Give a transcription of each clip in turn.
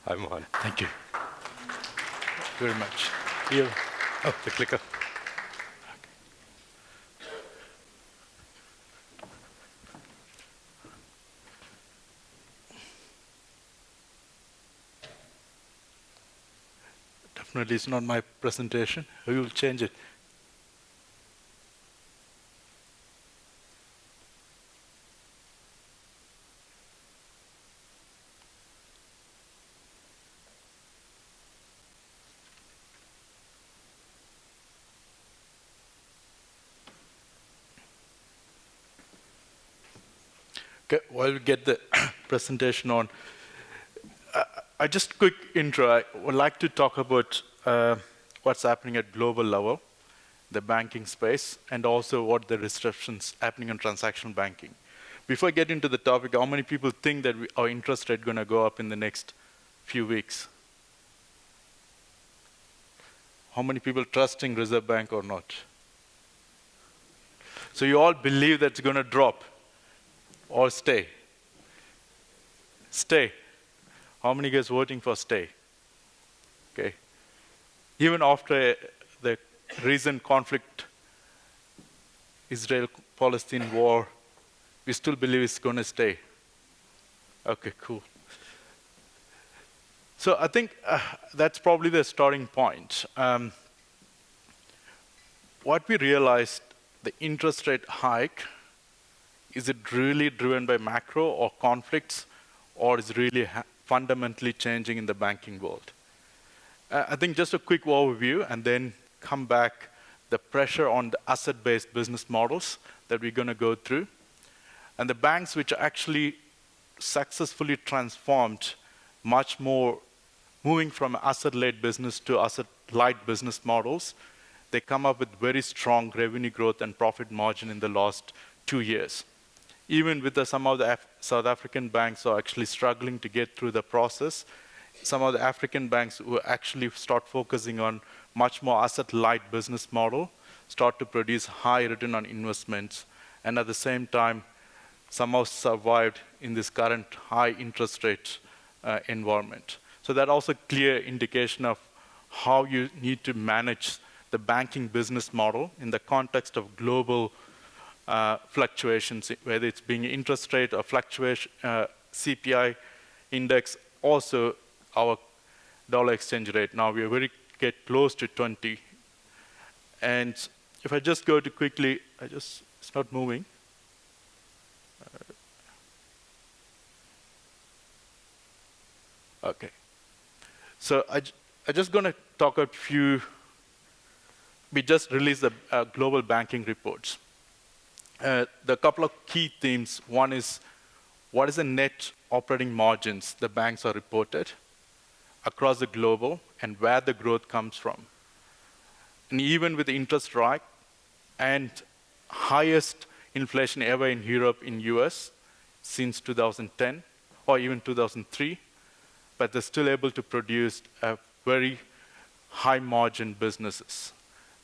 Hi, Mohan. Thank you very much. Here. Oh, the clicker. Definitely, it's not my presentation. We will change it. Okay, while we get the presentation on, I just quick intro. I would like to talk about what's happening at global level, the banking space, and also what the disruptions happening in transactional banking. Before I get into the topic, how many people think that our interest rate going to go up in the next few weeks? How many people trusting Reserve Bank or not? So you all believe that it's going to drop or stay? Stay. How many guys voting for stay? Okay. Even after the recent conflict, Israel-Palestine war, we still believe it's going to stay. Okay, cool. So I think that's probably the starting point. What we realized, the interest rate hike, is it really driven by macro or conflicts, or is it really fundamentally changing in the banking world? I think just a quick overview and then come back the pressure on the asset-based business models that we're going to go through. And the banks which actually successfully transformed much more, moving from asset-led business to asset-light business models, they come up with very strong revenue growth and profit margin in the last 2 years. Even with some of the South African banks are actually struggling to get through the process, some of the African banks who actually start focusing on much more asset-light business model start to produce high return on investments, and at the same time, somehow survived in this current high interest rate environment. So that also clear indication of how you need to manage the banking business model in the context of global fluctuations, whether it's being interest rate or fluctuation, CPI index, also our dollar exchange rate. Now we are get close to 20. And if I just go to quickly, it's not moving. Okay. So I'm just going to talk a few. We just released the global banking reports. The couple of key themes. One is, what is the net operating margins the banks are reported across the global and where the growth comes from. And even with the interest rate and highest inflation ever in Europe, in US, since 2010 or even 2003, but they're still able to produce a very high margin businesses.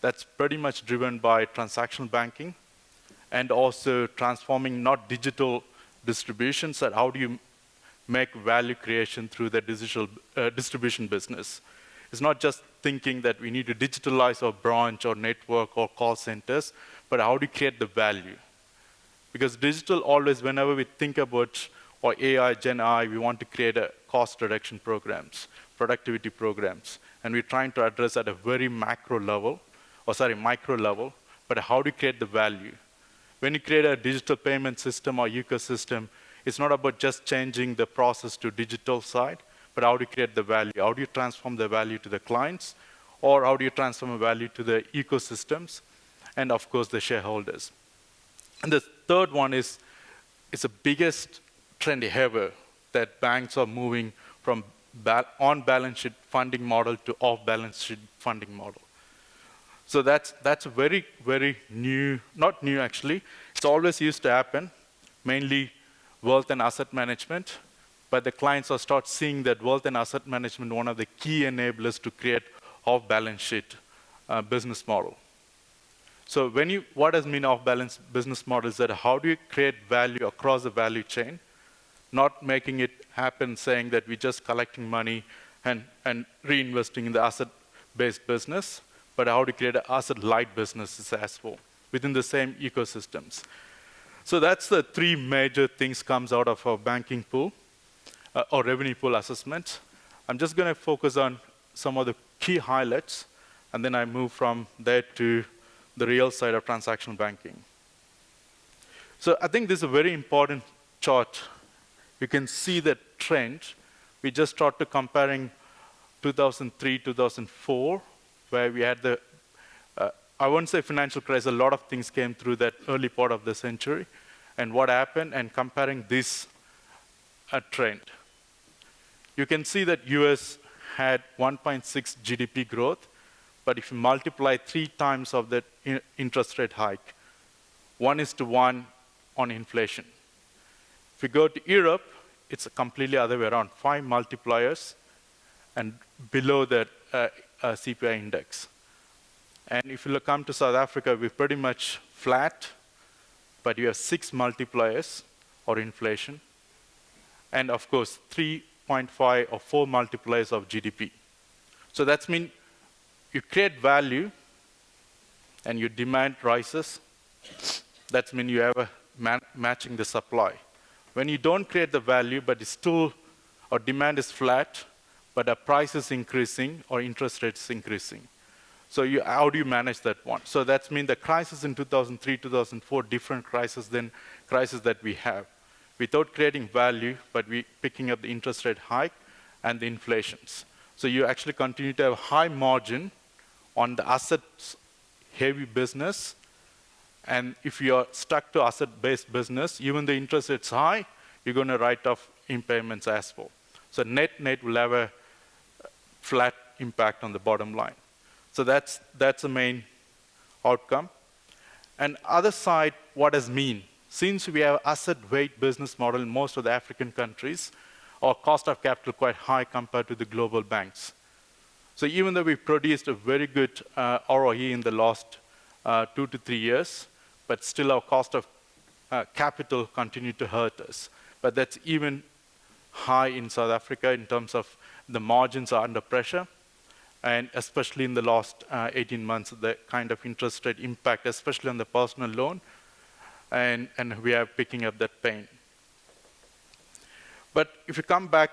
That's pretty much driven by transactional banking and also transforming not digital distributions, but how do you make value creation through the digital distribution business. It's not just thinking that we need to digitalize our branch or network or call centers, but how do you create the value? Because digital always, whenever we think about or AI, Gen AI, we want to create a cost reduction programs, productivity programs, and we're trying to address at a very micro level, but how do you create the value? When you create a digital payment system or ecosystem, it's not about just changing the process to digital side, but how do you create the value? How do you transform the value to the clients? Or how do you transform the value to the ecosystems? And of course, the shareholders. And the third one is, it's the biggest trend ever that banks are moving from on-balance sheet funding model to off-balance sheet funding model. So that's a very, very new, not new actually, it's always used to happen, mainly wealth and asset management, but the clients will start seeing that wealth and asset management, one of the key enablers to create off-balance sheet business model. So what does mean off-balance business model is that how do you create value across the value chain, not making it happen saying that we're just collecting money and reinvesting in the asset-based business, but how to create an asset-light businesses as well within the same ecosystems. So that's the three major things comes out of our banking pool or revenue pool assessment. I'm just going to focus on some of the key highlights, and then I move from there to the real side of transactional banking. So I think this is a very important chart. You can see the trend. We just started comparing 2003, 2004, where we had the, I won't say financial crisis, a lot of things came through that early part of the century, and what happened, and comparing this trend. You can see that US had 1.6 GDP growth, but if you multiply 3 times of that interest rate hike, 1:1 on inflation. If you go to Europe, it's a completely other way around, 5 multipliers and below that CPI index. And if you come to South Africa, we're pretty much flat, but you have 6 multipliers or inflation, and of course 3.5 or 4 multipliers of GDP. So that's mean you create value and your demand rises. That's mean you have a matching the supply. When you don't create the value, but it's still, or demand is flat, but the price is increasing or interest rates increasing. So how do you manage that one? So that's mean the crisis in 2003, 2004, different crisis than crisis that we have. Without creating value, but we picking up the interest rate hike and the inflations. So you actually continue to have high margin on the assets heavy business. And if you are stuck to asset-based business, even the interest rate's high, you're going to write off impairments as well. So net will have a flat impact on the bottom line. So that's the main outcome. And other side, what does mean? Since we have asset-weight business model in most of the African countries, our cost of capital quite high compared to the global banks. So even though we produced a very good ROE in the last 2 to 3 years, but still our cost of capital continued to hurt us. But that's even high in South Africa in terms of the margins are under pressure, and especially in the last 18 months, the kind of interest rate impact, especially on the personal loan, and we are picking up that pain. But if you come back,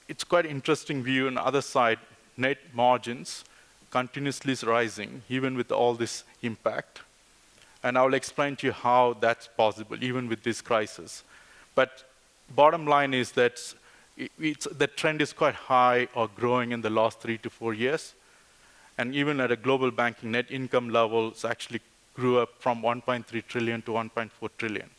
it's quite interesting view on the other side, net margins continuously rising, even with all this impact. And I'll explain to you how that's possible, even with this crisis. But bottom line is that the trend is quite high or growing in the last 3 to 4 years. And even at a global banking net income levels actually grew up from 1.3 trillion to 1.4 trillion.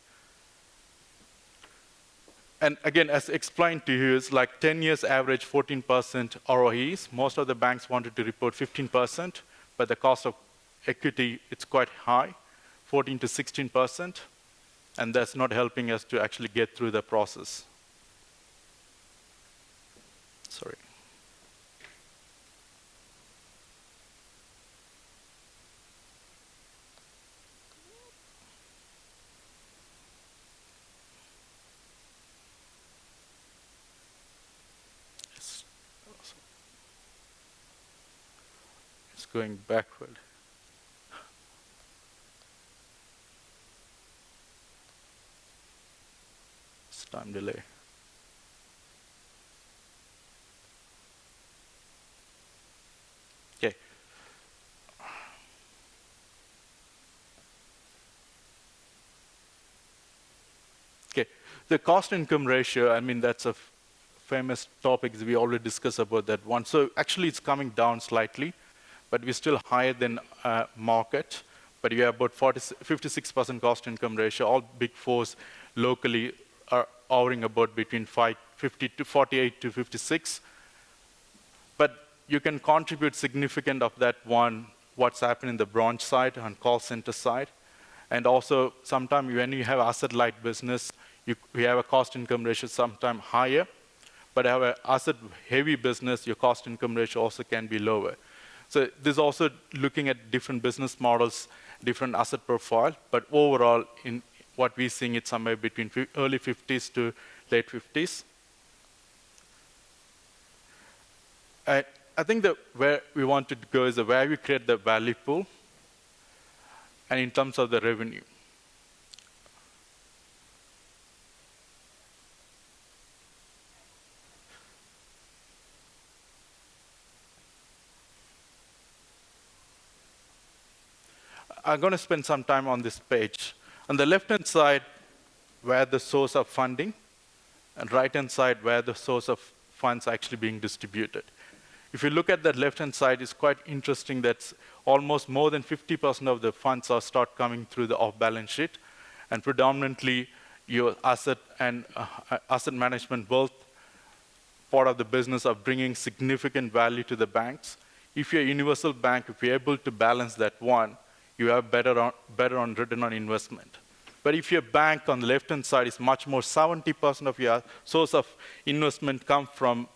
And again, as explained to you, it's like 10 years average 14% ROEs. Most of the banks wanted to report 15%, but the cost of equity, it's quite high, 14 to 16%, and that's not helping us to actually get through the process. Sorry. It's going backward. It's time delay. Okay. Okay. The cost income ratio, I mean, that's a famous topic we already discussed about that one. So actually it's coming down slightly, but we're still higher than market. But you have about 56% cost income ratio. All big fours locally are hovering about between 50 to 48 to 56. But you can contribute significant of that one, what's happening in the branch side and call center side. And also sometimes when you have asset-light business, we have a cost income ratio sometimes higher. But have an asset-heavy business, your cost income ratio also can be lower. So this is also looking at different business models, different asset profile, but overall, in what we're seeing, it's somewhere between early 50s to late 50s. I think that where we want to go is where we create the value pool and in terms of the revenue. I'm going to spend some time on this page. On the left-hand side, where the source of funding, and right-hand side, where the source of funds are actually being distributed. If you look at that left-hand side, it's quite interesting that almost more than 50% of the funds are start coming through the off-balance sheet, and predominantly your asset and asset management, both part of the business of bringing significant value to the banks. If you're a universal bank, if you're able to balance that one, you have better on return on investment. But if your bank on the left-hand side is much more, 70% of your source of investment come from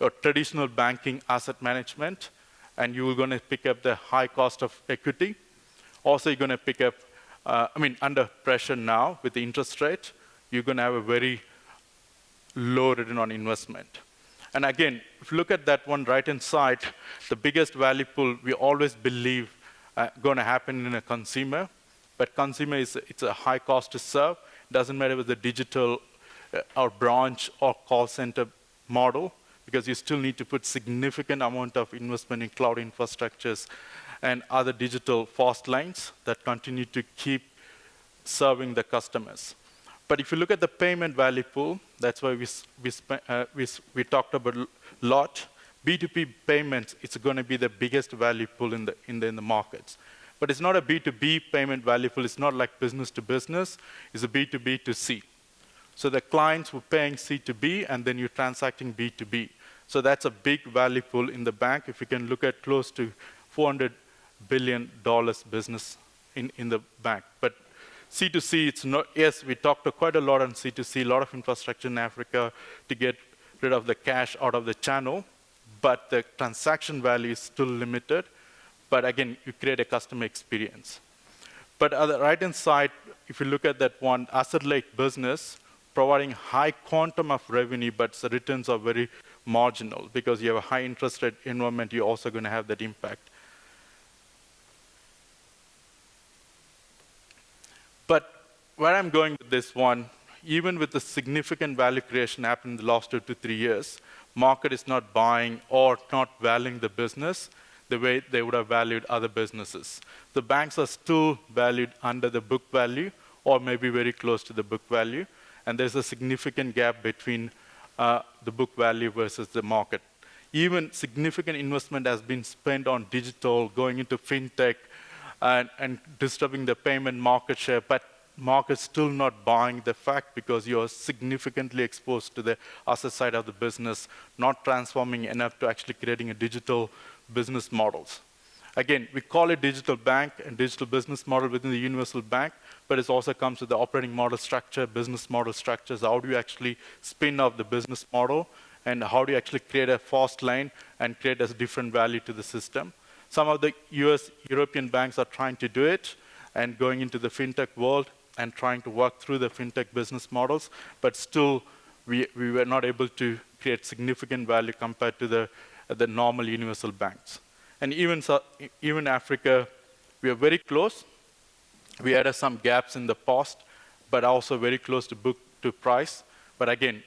your traditional banking asset management, and you're going to pick up the high cost of equity. Also, you're going to pick up, under pressure now with the interest rate, you're going to have a very low return on investment. And again, if you look at that one right-hand side, the biggest value pool we always believe going to happen in a consumer, but consumer it's a high cost to serve. Doesn't matter whether digital or branch or call center model, because you still need to put significant amount of investment in cloud infrastructures and other digital fast lines that continue to keep serving the customers. But if you look at the payment value pool, that's why we talked about a lot. B2B payments, it's going to be the biggest value pool in the markets. But it's not a B2B payment value pool. It's not like business to business. It's a B2B to C. So the clients were paying C to B, and then you're transacting B to B. So that's a big value pool in the bank. If you can look at close to $400 billion business in the bank. But C to C, it's not, yes, we talked quite a lot on C to C, a lot of infrastructure in Africa to get rid of the cash out of the channel, but the transaction value is still limited. But again, you create a customer experience. But on the right-hand side, if you look at that one, asset-like business, providing high quantum of revenue, but the returns are very marginal because you have a high interest rate environment, you're also going to have that impact. But where I'm going with this one, even with the significant value creation happened in the last 2 to 3 years, market is not buying or not valuing the business the way they would have valued other businesses. The banks are still valued under the book value or maybe very close to the book value, and there's a significant gap between the book value versus the market. Even significant investment has been spent on digital, going into fintech, and disturbing the payment market share, but market's still not buying the fact because you're significantly exposed to the asset side of the business, not transforming enough to actually creating a digital business models. Again, we call it digital bank and digital business model within the universal bank, but it also comes with the operating model structure, business model structures. How do you actually spin off the business model, and how do you actually create a fast line and create a different value to the system? Some of the European banks are trying to do it and going into the fintech world and trying to work through the fintech business models, but still we were not able to create significant value compared to the normal universal banks. And even Africa, we are very close. We had some gaps in the past, but also very close to book to price. But again,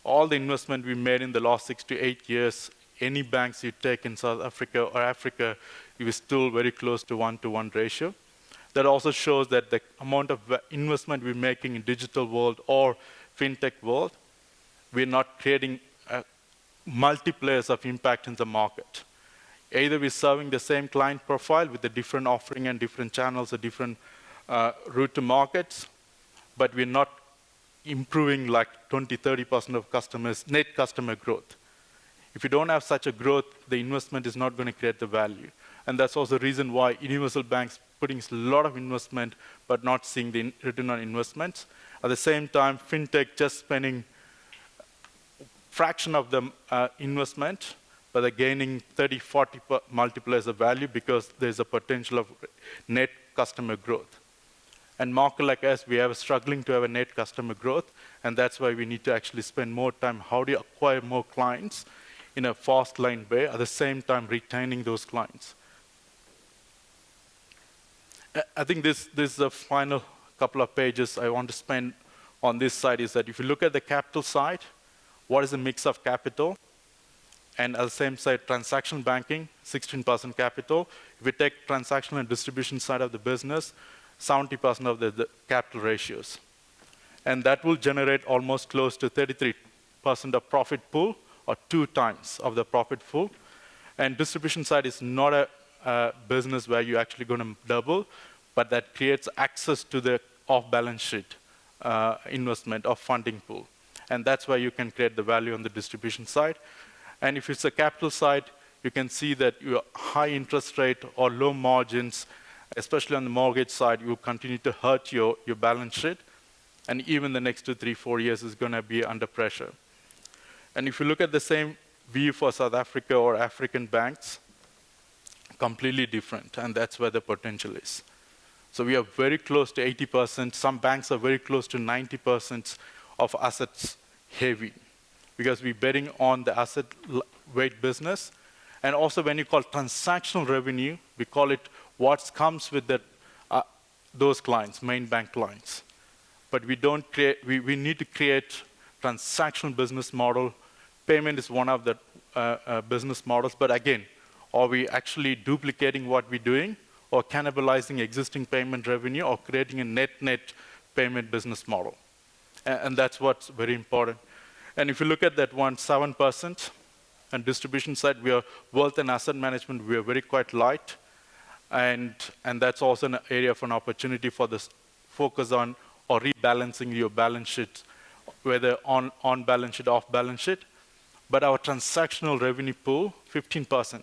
all the investment we made in the last 6 to 8 years, any banks you take in South Africa or Africa, you are still very close to 1-to-1 ratio. That also shows that the amount of investment we're making in digital world or fintech world, we're not creating multipliers of impact in the market. Either we're serving the same client profile with a different offering and different channels, a different route to markets, but we're not improving like 20-30% of customers, net customer growth. If you don't have such a growth, the investment is not going to create the value. And that's also the reason why universal banks putting a lot of investment, but not seeing the return on investments. At the same time, fintech just spending fraction of the investment, but they're gaining 30-40 multipliers of value because there's a potential of net customer growth. And market like us, we are struggling to have a net customer growth, and that's why we need to actually spend more time. How do you acquire more clients in a fast line way, at the same time retaining those clients? I think this is the final couple of pages I want to spend on this side, is that if you look at the capital side, what is the mix of capital? And at the same side, transaction banking, 16% capital. If we take transactional and distribution side of the business, 70% of the capital ratios. And that will generate almost close to 33% of profit pool, or 2 times of the profit pool. And distribution side is not a business where you're actually going to double, but that creates access to the off-balance sheet investment of funding pool. And that's why you can create the value on the distribution side. And if it's a capital side, you can see that your high interest rate or low margins, especially on the mortgage side, will continue to hurt your balance sheet. And even the next 2, 3, 4 years is going to be under pressure. And if you look at the same view for South Africa or African banks, completely different. And that's where the potential is. So we are very close to 80%. Some banks are very close to 90% of assets heavy, because we're betting on the asset weight business. And also when you call transactional revenue, we call it what comes with those clients, main bank clients. But we don't create, we need to create transactional business model. Payment is one of the business models, but again, are we actually duplicating what we're doing, or cannibalizing existing payment revenue, or creating a net payment business model? And that's what's very important. And if you look at that one, 7%, and distribution side, we are wealth and asset management, we are very quite light. And that's also an area of an opportunity for this focus on or rebalancing your balance sheet, whether on balance sheet, off balance sheet. But our transactional revenue pool, 15%,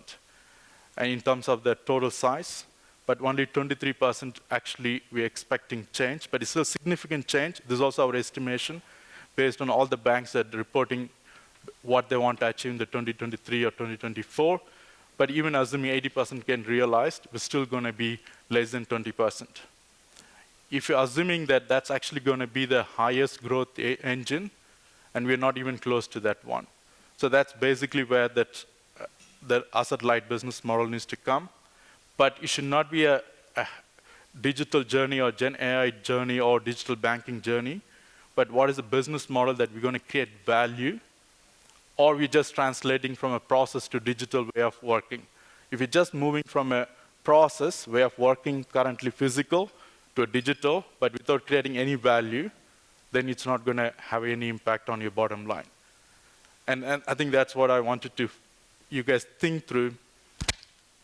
and in terms of the total size, but only 23% actually we're expecting change, but it's still significant change. This is also our estimation based on all the banks that are reporting what they want to achieve in the 2023 or 2024. But even assuming 80% can realized, we're still going to be less than 20%. If you're assuming that that's actually going to be the highest growth engine, and we're not even close to that one. So that's basically where the asset-light business model needs to come. But it should not be a digital journey or Gen AI journey or digital banking journey, but what is the business model that we're going to create value, or we're just translating from a process to digital way of working. If you're just moving from a process way of working, currently physical, to a digital, but without creating any value, then it's not going to have any impact on your bottom line. And I think that's what I wanted to you guys think through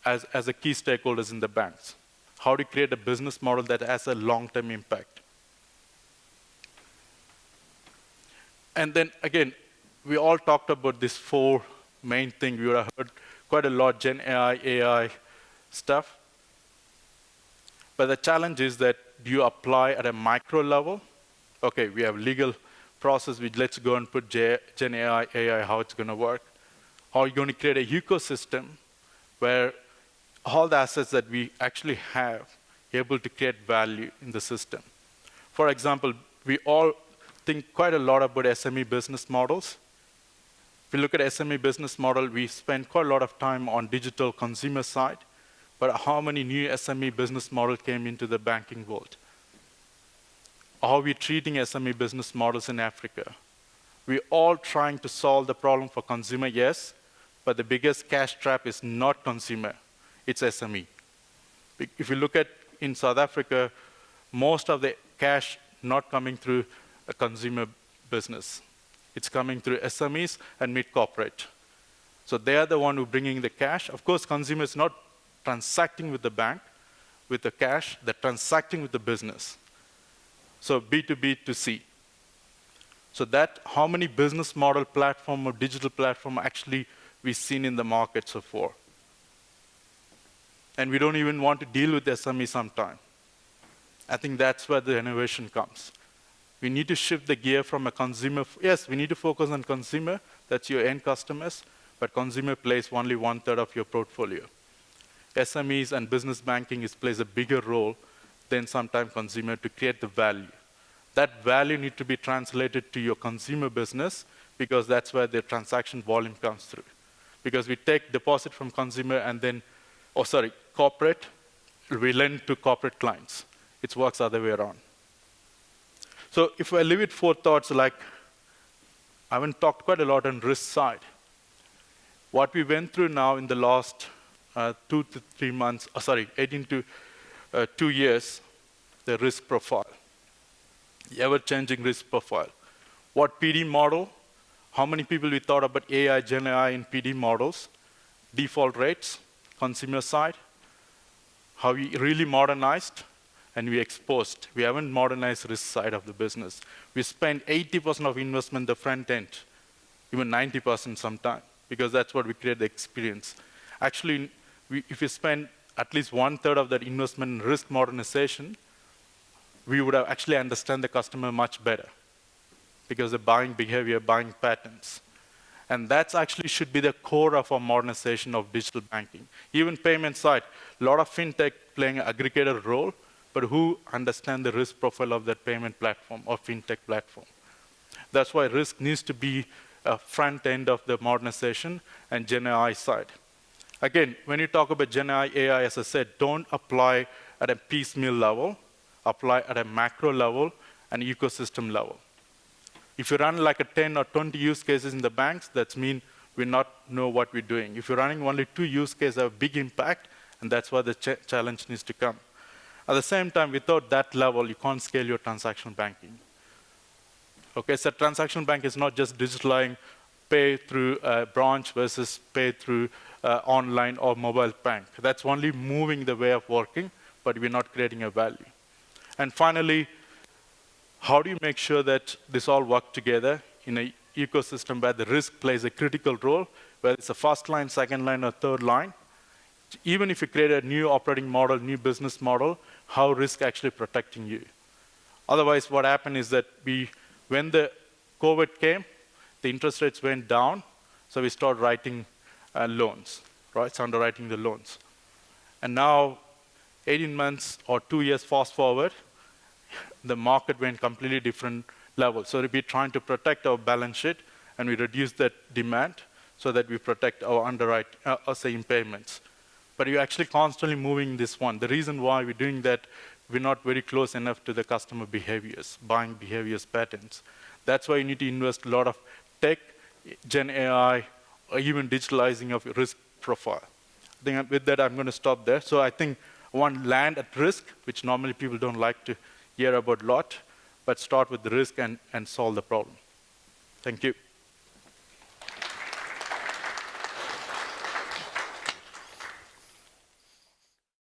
as a key stakeholders in the banks. How to create a business model that has a long-term impact. And then again, we all talked about these 4 main things. We would have heard quite a lot, Gen AI stuff. But the challenge is that, do you apply at a micro level? Okay, we have legal process, let's go and put Gen AI, how it's going to work. How are you going to create a ecosystem where all the assets that we actually have able to create value in the system? For example, we all think quite a lot about SME business models. If you look at SME business model, we spend quite a lot of time on digital consumer side, but how many new SME business models came into the banking world? How are we treating SME business models in Africa? We're all trying to solve the problem for consumer, yes, but the biggest cash trap is not consumer, it's SME. If you look at in South Africa, most of the cash not coming through a consumer business. It's coming through SMEs and mid-corporate. So they are the one who are bringing the cash. Of course, consumers not transacting with the bank, with the cash, they're transacting with the business. So B2B to C. So that, how many business model platform or digital platform actually we've seen in the market so far? And we don't even want to deal with SME sometime. I think that's where the innovation comes. We need to shift the gear from a consumer. Yes, we need to focus on consumer, that's your end customers, but consumer plays only 1/3 of your portfolio. SMEs and business banking plays a bigger role then sometimes consumer to create the value. That value needs to be translated to your consumer business because that's where the transaction volume comes through. Because we take deposit from consumer and then, corporate, we lend to corporate clients. It works the other way around. So if I leave it four thoughts, like I haven't talked quite a lot on risk side. What we went through now in the last 2 to 3 months, 18 to 2 years, the risk profile, the ever-changing risk profile. What PD model, how many people we thought about AI, Gen AI in PD models, default rates, consumer side, how we really modernized, and we exposed. We haven't modernized risk side of the business. We spend 80% of investment the front end, even 90% sometime, because that's what we create the experience. Actually, if we spend at least 1/3 of that investment in risk modernization, we would have actually understand the customer much better because the buying behavior, buying patterns. And that's actually should be the core of our modernization of digital banking. Even payment side, a lot of fintech playing an aggregator role, but who understand the risk profile of that payment platform or fintech platform? That's why risk needs to be a front end of the modernization and Gen AI side. Again, when you talk about Gen AI, as I said, don't apply at a piecemeal level, apply at a macro level and ecosystem level. If you run like a 10 or 20 use cases in the banks, that means we not know what we're doing. If you're running only 2 use cases, have a big impact, and that's where the challenge needs to come. At the same time, without that level, you can't scale your transactional banking. Okay, so transactional bank is not just digitalizing pay through a branch versus pay through online or mobile bank. That's only moving the way of working, but we're not creating a value. And finally, how do you make sure that this all work together in an ecosystem where the risk plays a critical role, whether it's a first line, second line, or third line? Even if you create a new operating model, new business model, how risk actually protecting you? Otherwise, what happened is that when the COVID came, the interest rates went down, so we started writing loans, right? So underwriting the loans. And now, 18 months or 2 years fast forward, the market went completely different level. So we're trying to protect our balance sheet, and we reduce that demand so that we protect our impairments. But you're actually constantly moving this one. The reason why we're doing that, we're not very close enough to the customer behaviors, buying behaviors patterns. That's why you need to invest a lot of tech, Gen AI, or even digitalizing of risk profile. I think with that, I'm going to stop there. So I think one, land at risk, which normally people don't like to hear about a lot, but start with the risk and solve the problem. Thank you.